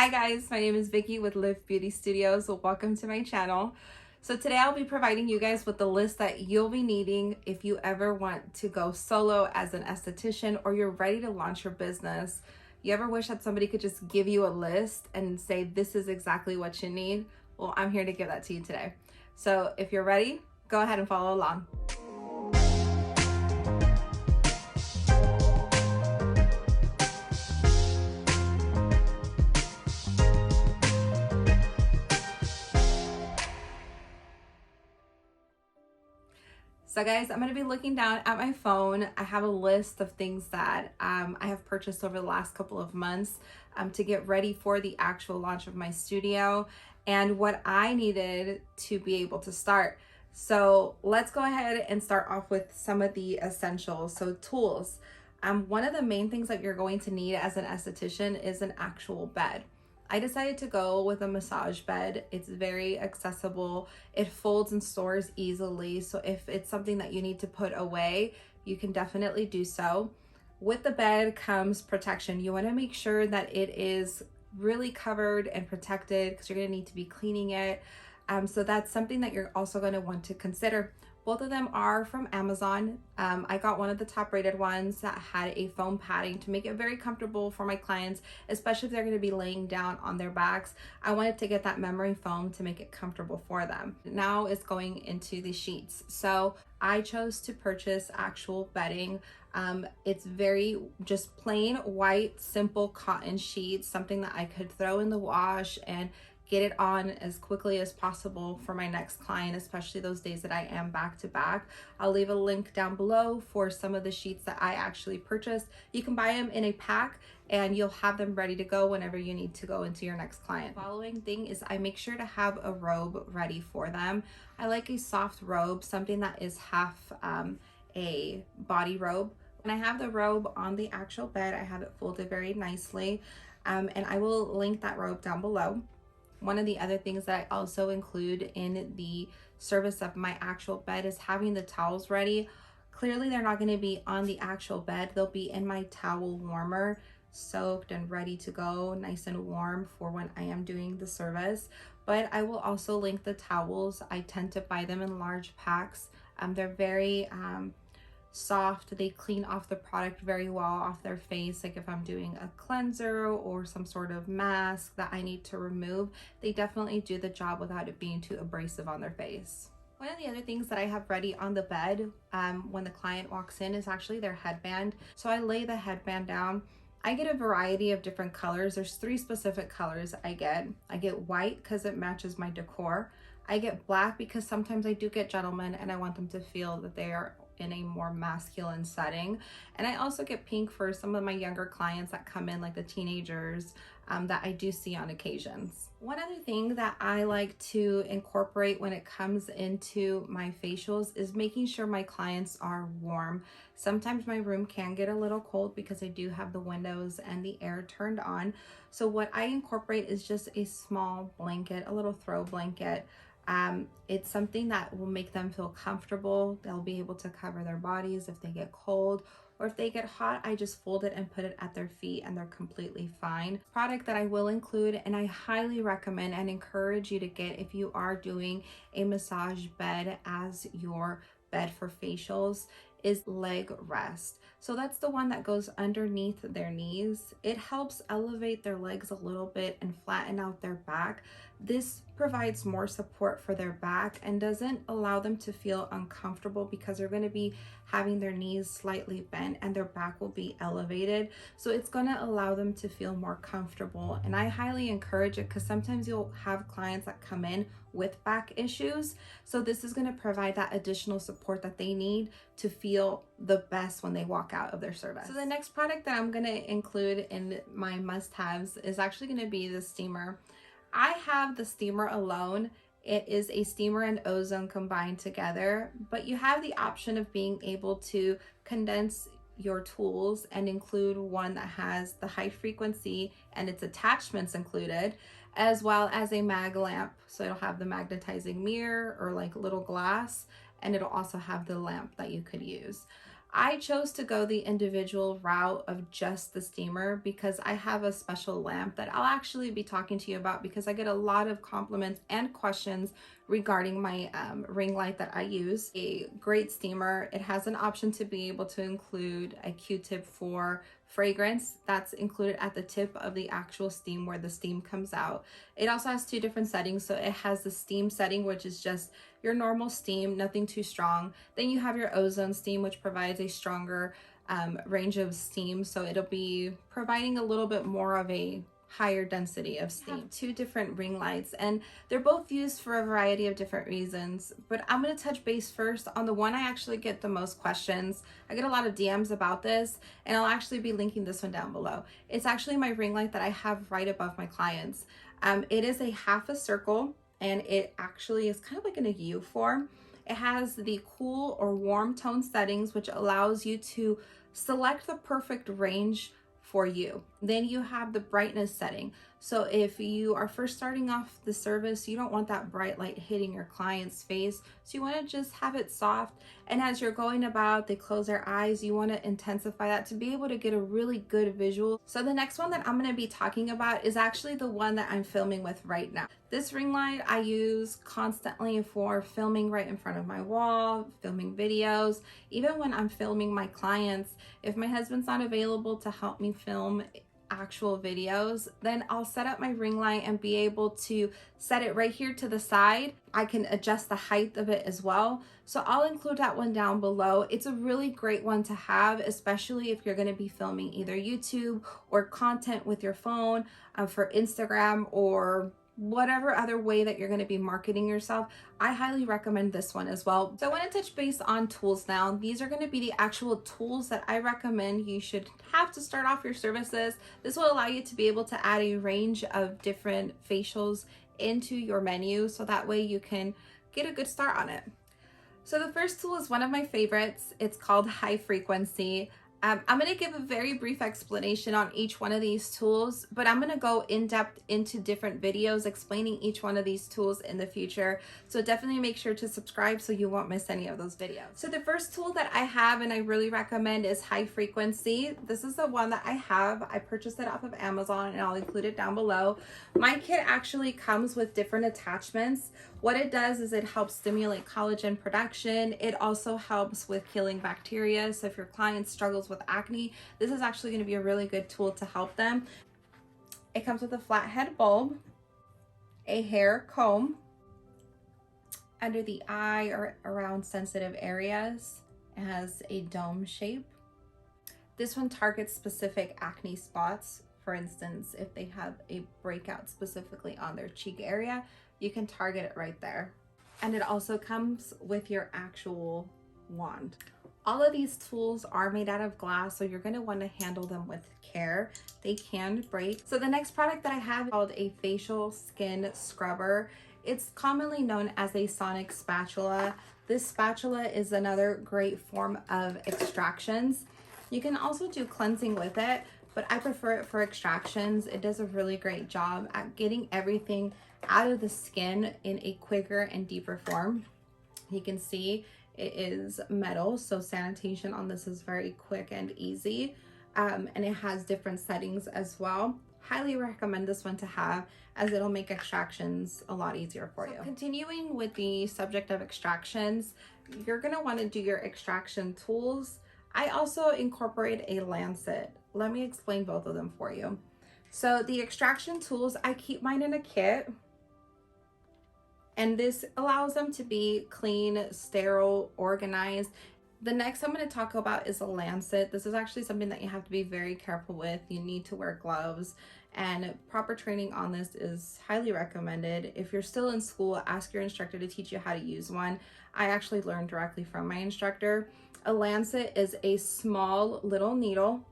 Hi guys, my name is Vicky with Live Beauty Studios. Welcome to my channel. So today I'll be providing you guys with the list that you'll be needing if you ever want to go solo as an esthetician or you're ready to launch your business. You ever wish that somebody could just give you a list and say this is exactly what you need? Well, I'm here to give that to you today. So if you're ready, go ahead and follow along. So guys, I'm going to be looking down at my phone. I have a list of things that I have purchased over the last couple of months to get ready for the actual launch of my studio and what I needed to be able to start. So let's go ahead and start off with some of the essentials. So tools. One of the main things that you're going to need as an esthetician is an actual bed. I decided to go with a massage bed. It's very accessible. It folds and stores easily. So if it's something that you need to put away, you can definitely do so. With the bed comes protection. You want to make sure that it is really covered and protected because you're going to need to be cleaning it. So that's something that you're also going to want to consider. Both of them are from Amazon. I got one of the top rated ones that had a foam padding to make it very comfortable for my clients, especially if they're going to be laying down on their backs. I wanted to get that memory foam to make it comfortable for them. Now it's going into the sheets. So I chose to purchase actual bedding. It's very just plain white, simple cotton sheets, something that I could throw in the wash and get it on as quickly as possible for my next client, especially those days that I am back to back. I'll leave a link down below for some of the sheets that I actually purchased. You can buy them in a pack and you'll have them ready to go whenever you need to go into your next client. The following thing is I make sure to have a robe ready for them. I like a soft robe, something that is half a body robe. When I have the robe on the actual bed, I have it folded very nicely, and I will link that robe down below. One of the other things that I also include in the service of my actual bed is having the towels ready. Clearly they're not going to be on the actual bed. They'll be in my towel warmer, soaked and ready to go, nice and warm for when I am doing the service. But I will also link the towels. I tend to buy them in large packs. They're very soft. They clean off the product very well off their face. Like if I'm doing a cleanser or some sort of mask that I need to remove, they definitely do the job without it being too abrasive on their face. One of the other things that I have ready on the bed when the client walks in is actually their headband. So I lay the headband down. I get a variety of different colors. There's 3 specific colors I get. I get white because it matches my decor. I get black because sometimes I do get gentlemen and I want them to feel that they are in a more masculine setting. And I also get pink for some of my younger clients that come in, like the teenagers that I do see on occasions. One other thing that I like to incorporate when it comes into my facials is making sure my clients are warm. Sometimes my room can get a little cold because I do have the windows and the air turned on. So what I incorporate is just a small blanket, a little throw blanket. It's something that will make them feel comfortable. They'll be able to cover their bodies if they get cold, or if they get hot, I just fold it and put it at their feet and they're completely fine. Product that I will include and I highly recommend and encourage you to get if you are doing a massage bed as your bed for facials is leg rest. So that's the one that goes underneath their knees. It helps elevate their legs a little bit and flatten out their back. This provides more support for their back and doesn't allow them to feel uncomfortable because they're going to be having their knees slightly bent and their back will be elevated. So it's going to allow them to feel more comfortable. And I highly encourage it because sometimes you'll have clients that come in with back issues. So this is going to provide that additional support that they need to feel the best when they walk out of their service. So the next product that I'm going to include in my must-haves is actually going to be the steamer. I have the steamer alone. It is a steamer and ozone combined together, but you have the option of being able to condense your tools and include one that has the high frequency and its attachments included, as well as a mag lamp. So it'll have the magnetizing mirror or like little glass, and it'll also have the lamp that you could use. I chose to go the individual route of just the steamer because I have a special lamp that I'll actually be talking to you about, because I get a lot of compliments and questions regarding my ring light that I use. A great steamer. It has an option to be able to include a Q-tip for fragrance. That's included at the tip of the actual steam where the steam comes out. It also has two different settings. So it has the steam setting, which is just your normal steam, nothing too strong. Then you have your ozone steam, which provides a stronger range of steam. So it'll be providing a little bit more of a higher density of steam. I have two different ring lights, and they're both used for a variety of different reasons, but I'm going to touch base first on the one I actually get the most questions. I get a lot of DMs about this, and I'll actually be linking this one down below. It's actually my ring light that I have right above my clients. It is a half a circle, and it actually is kind of like in a U form. It has the cool or warm tone settings, which allows you to select the perfect range for you. Then you have the brightness setting. So if you are first starting off the service, you don't want that bright light hitting your client's face. So you want to just have it soft. And as you're going about, they close their eyes, you want to intensify that to be able to get a really good visual. So the next one that I'm going to be talking about is actually the one that I'm filming with right now. This ring light I use constantly for filming right in front of my wall, filming videos, even when I'm filming my clients. If my husband's not available to help me film actual videos, then I'll set up my ring light and be able to set it right here to the side. I can adjust the height of it as well. So I'll include that one down below. It's a really great one to have, especially if you're going to be filming either YouTube or content with your phone for Instagram or whatever other way that you're going to be marketing yourself. I highly recommend this one as well. So I want to touch base on tools now. These are going to be the actual tools that I recommend you should have to start off your services. This will allow you to be able to add a range of different facials into your menu, so that way you can get a good start on it. So the first tool is one of my favorites. It's called High Frequency. I'm going to give a very brief explanation on each one of these tools, but I'm going to go in depth into different videos explaining each one of these tools in the future. So definitely make sure to subscribe so you won't miss any of those videos. So the first tool that I have and I really recommend is High Frequency. This is the one that I have. I purchased it off of Amazon and I'll include it down below. My kit actually comes with different attachments. What it does is it helps stimulate collagen production. It also helps with killing bacteria. So if your client struggles with acne, this is actually going to be a really good tool to help them. It comes with a flathead bulb, a hair comb under the eye or around sensitive areas. It has a dome shape. This one targets specific acne spots. For instance, if they have a breakout specifically on their cheek area, you can target it right there. And it also comes with your actual wand. All of these tools are made out of glass, so you're going to want to handle them with care. They can break. So the next product that I have is called a facial skin scrubber. It's commonly known as a sonic spatula. This spatula is another great form of extractions. You can also do cleansing with it, but I prefer it for extractions. It does a really great job at getting everything out of the skin in a quicker and deeper form. You can see it is metal, so sanitation on this is very quick and easy, and it has different settings as well. Highly recommend this one to have, as it'll make extractions a lot easier for you. Continuing with the subject of extractions, you're going to want to do your extraction tools. I also incorporate a lancet. Let me explain both of them for you. So the extraction tools, I keep mine in a kit, and this allows them to be clean, sterile, organized. The next I'm going to talk about is a lancet. This is actually something that you have to be very careful with. You need to wear gloves, and proper training on this is highly recommended. If you're still in school, ask your instructor to teach you how to use one. I actually learned directly from my instructor. A lancet is a small little needle.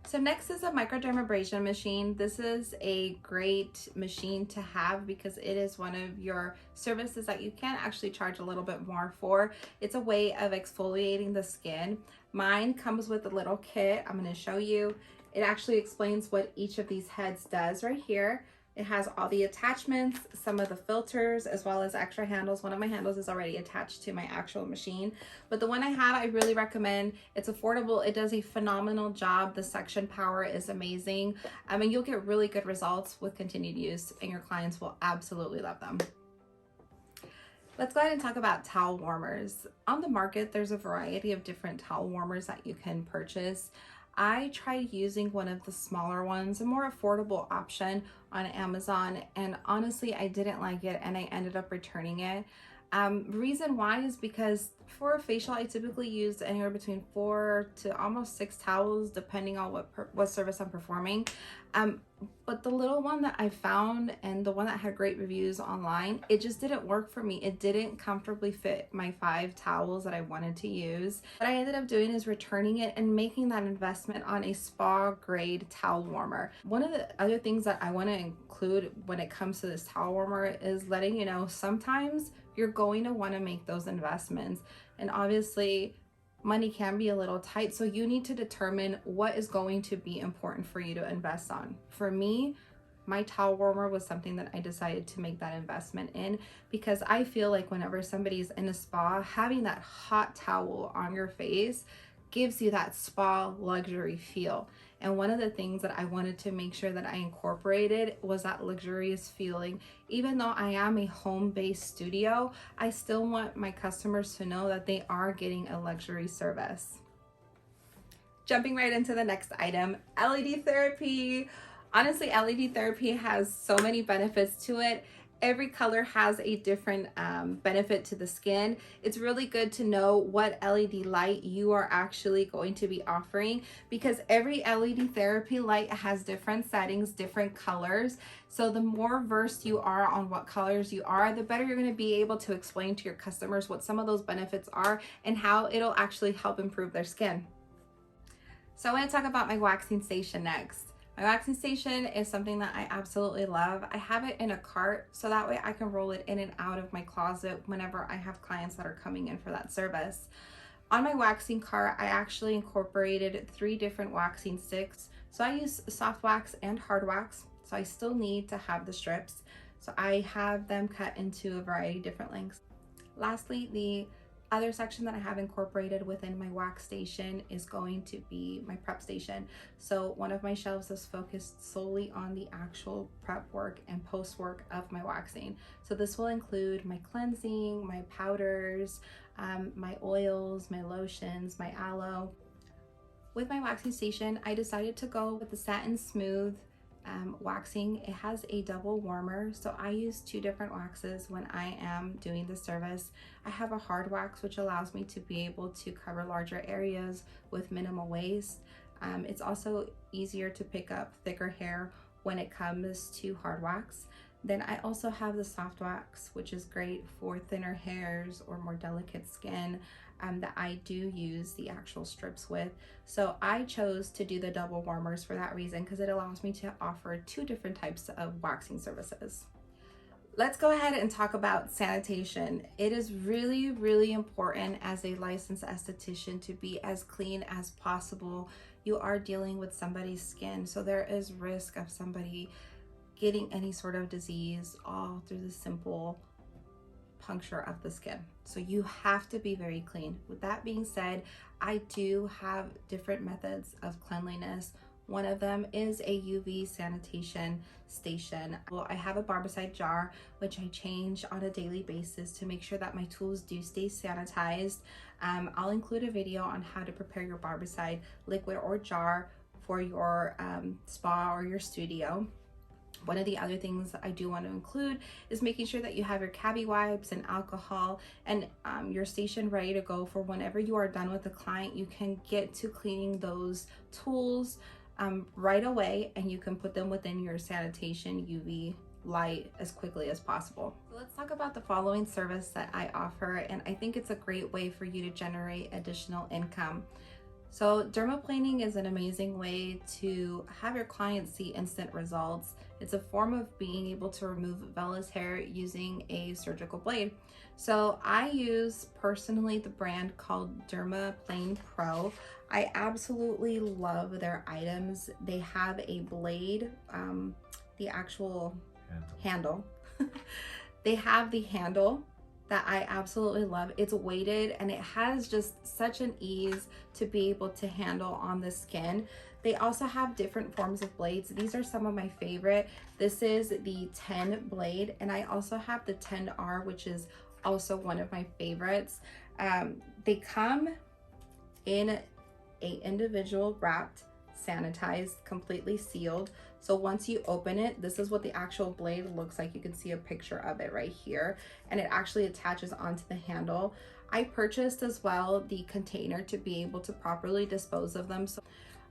So next is a microdermabrasion machine. This is a great machine to have because it is one of your services that you can actually charge a little bit more for. It's a way of exfoliating the skin. Mine comes with a little kit. I'm going to show you. It actually explains what each of these heads does right here. It has all the attachments, some of the filters, as well as extra handles. One of my handles is already attached to my actual machine, but the one I have, I really recommend. It's affordable. It does a phenomenal job. The suction power is amazing. And you'll get really good results with continued use, and your clients will absolutely love them. Let's go ahead and talk about towel warmers. On the market, there's a variety of different towel warmers that you can purchase. I tried using one of the smaller ones, a more affordable option on Amazon, and honestly, I didn't like it and I ended up returning it. Reason why is because for a facial, I typically use anywhere between 4 to almost 6 towels, depending on what service I'm performing. But the little one that I found and the one that had great reviews online, it just didn't work for me. It didn't comfortably fit my 5 towels that I wanted to use. What I ended up doing is returning it and making that investment on a spa grade towel warmer. One of the other things that I want to include when it comes to this towel warmer is letting you know sometimes you're going to want to make those investments, and obviously money can be a little tight, so you need to determine what is going to be important for you to invest on. For me, my towel warmer was something that I decided to make that investment in, because I feel like whenever somebody's in a spa, having that hot towel on your face gives you that spa luxury feel. And one of the things that I wanted to make sure that I incorporated was that luxurious feeling. Even though I am a home-based studio, I still want my customers to know that they are getting a luxury service. Jumping right into the next item, LED therapy. Honestly, LED therapy has so many benefits to it. Every color has a different benefit to the skin. It's really good to know what LED light you are actually going to be offering, because every LED therapy light has different settings, different colors. So the more versed you are on what colors you are, the better you're going to be able to explain to your customers what some of those benefits are and how it'll actually help improve their skin. So I want to talk about my waxing station next. My waxing station is something that I absolutely love. I have it in a cart so that way I can roll it in and out of my closet whenever I have clients that are coming in for that service. On my waxing cart, I actually incorporated 3 different waxing sticks. So I use soft wax and hard wax, so I still need to have the strips. So I have them cut into a variety of different lengths. Lastly, the other section that I have incorporated within my wax station is going to be my prep station. So one of my shelves is focused solely on the actual prep work and post work of my waxing. So this will include my cleansing, my powders, my oils, my lotions, my aloe. With my waxing station, I decided to go with the Satin Smooth waxing. It has a double warmer, so I use 2 different waxes when I am doing the service. I have a hard wax, which allows me to be able to cover larger areas with minimal waste. It's also easier to pick up thicker hair when it comes to hard wax. Then I also have the soft wax, which is great for thinner hairs or more delicate skin that I do use the actual strips with. So I chose to do the double warmers for that reason, because it allows me to offer 2 different types of waxing services. Let's go ahead and talk about sanitation. It is really, really important as a licensed esthetician to be as clean as possible. You are dealing with somebody's skin, so there is risk of somebody getting any sort of disease all through the simple puncture of the skin. So you have to be very clean. With that being said, I do have different methods of cleanliness. One of them is a UV sanitation station. Well, I have a barbicide jar, which I change on a daily basis to make sure that my tools do stay sanitized. I'll include a video on how to prepare your barbicide liquid or jar for your spa or your studio. One of the other things I do want to include is making sure that you have your cabbie wipes and alcohol and your station ready to go for whenever you are done with the client. You can get to cleaning those tools right away, and you can put them within your sanitation UV light as quickly as possible. So let's talk about the following service that I offer, and I think it's a great way for you to generate additional income. So dermaplaning is an amazing way to have your clients see instant results. It's a form of being able to remove vellus hair using a surgical blade. So I use personally the brand called Dermaplaning Pro. I absolutely love their items. They have a blade. the actual handle. They have the handle that I absolutely love. It's weighted and it has just such an ease to be able to handle on the skin. They also have different forms of blades. These are some of my favorite. This is the 10 blade, and I also have the 10R, which is also one of my favorites. They come in a individual wrapped, sanitized, completely sealed. So once you open it, this is what the actual blade looks like. You can see a picture of it right here, and it actually attaches onto the handle. I purchased as well the container to be able to properly dispose of them. So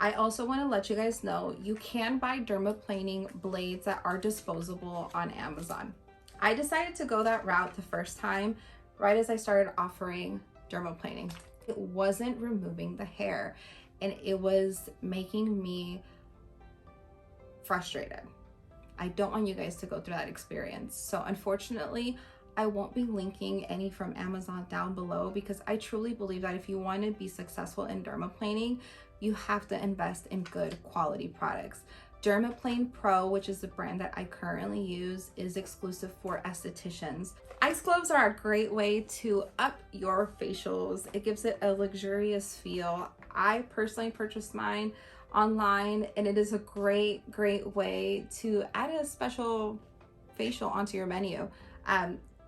I also want to let you guys know you can buy dermaplaning blades that are disposable on Amazon. I decided to go that route the first time, right as I started offering dermaplaning. It wasn't removing the hair, and it was making me frustrated. I don't want you guys to go through that experience. So unfortunately, I won't be linking any from Amazon down below, because I truly believe that if you want to be successful in dermaplaning, you have to invest in good quality products. Dermaplane Pro, which is the brand that I currently use, is exclusive for estheticians. Ice globes are a great way to up your facials. It gives it a luxurious feel. I personally purchased mine online, and it is a great way to add a special facial onto your menu.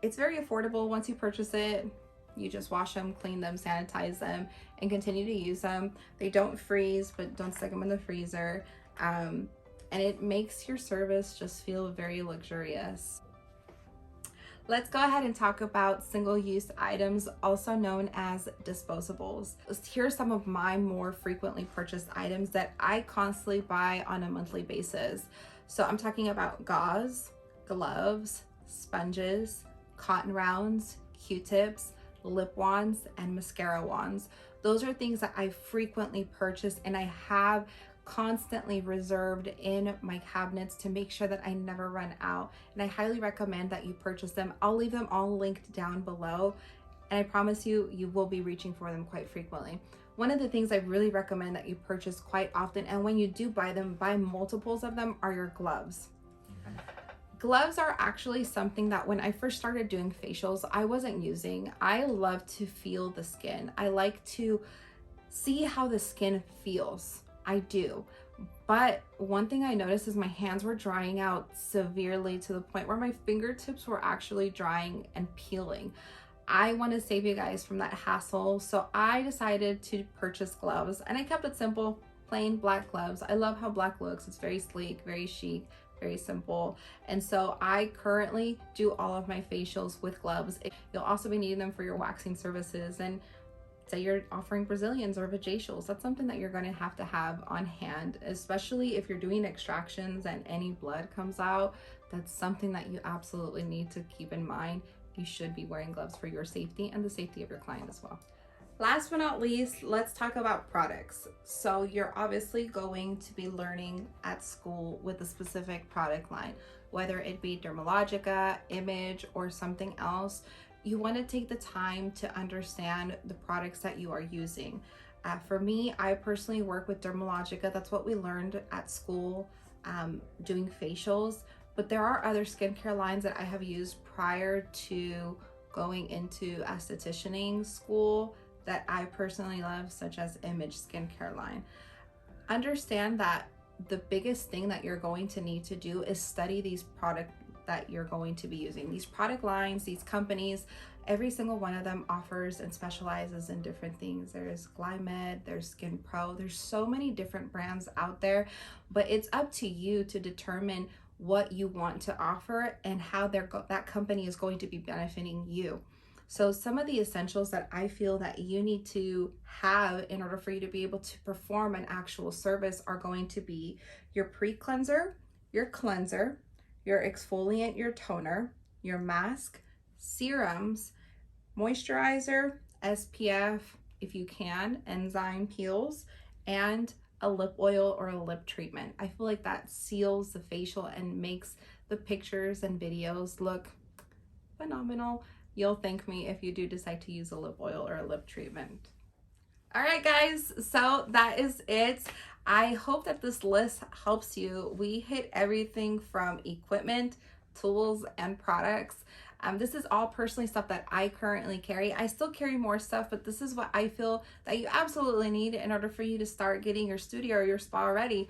It's very affordable. Once you purchase it, you just wash them, clean them, sanitize them, and continue to use them. They don't freeze, but don't stick them in the freezer. And it makes your service just feel very luxurious. Let's go ahead and talk about single-use items, also known as disposables. Here are some of my more frequently purchased items that I constantly buy on a monthly basis. So I'm talking about gauze, gloves, sponges, cotton rounds, Q-tips, lip wands, and mascara wands. Those are things that I frequently purchase, and I have constantly reserved in my cabinets to make sure that I never run out, and I highly recommend that you purchase them. I'll leave them all linked down below, and I promise you, you will be reaching for them quite frequently. One of the things I really recommend that you purchase quite often, and when you do buy them, buy multiples of them, are your gloves. Gloves are actually something that when I first started doing facials, I wasn't using. I love to feel the skin. I like to see how the skin feels. I do. But one thing I noticed is my hands were drying out severely, to the point where my fingertips were actually drying and peeling. I want to save you guys from that hassle, so I decided to purchase gloves, and I kept it simple, plain black gloves. I love how black looks. It's very sleek, very chic, very simple. And so I currently do all of my facials with gloves. You'll also be needing them for your waxing services, and say you're offering Brazilians or vajacials, that's something that you're going to have on hand, especially if you're doing extractions and any blood comes out. That's something that you absolutely need to keep in mind. You should be wearing gloves for your safety and the safety of your client as well. Last but not least, let's talk about products. So you're obviously going to be learning at school with a specific product line, whether it be Dermalogica, Image, or something else. You want to take the time to understand the products that you are using. For me, I personally work with Dermalogica. That's what we learned at school doing facials, but there are other skincare lines that I have used prior to going into estheticianing school that I personally love, such as Image skincare line. Understand that the biggest thing that you're going to need to do is study these products that you're going to be using. These product lines, these companies, every single one of them offers and specializes in different things. There's Glymed, there's Skin Pro, there's so many different brands out there, but it's up to you to determine what you want to offer and how that company is going to be benefiting you. So some of the essentials that I feel that you need to have in order for you to be able to perform an actual service are going to be your pre-cleanser, your cleanser, your exfoliant, your toner, your mask, serums, moisturizer, SPF, if you can, enzyme peels, and a lip oil or a lip treatment. I feel like that seals the facial and makes the pictures and videos look phenomenal. You'll thank me if you do decide to use a lip oil or a lip treatment. All right, guys, so that is it. I hope that this list helps you. We hit everything from equipment, tools, and products. This is all personally stuff that I currently carry. I still carry more stuff, but this is what I feel that you absolutely need in order for you to start getting your studio or your spa ready.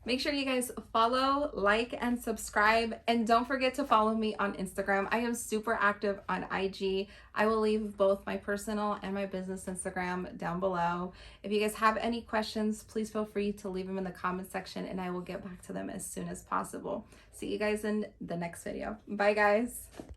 Make sure you guys follow, like, and subscribe. And don't forget to follow me on Instagram. I am super active on IG. I will leave both my personal and my business Instagram down below. If you guys have any questions, please feel free to leave them in the comment section and I will get back to them as soon as possible. See you guys in the next video. Bye, guys.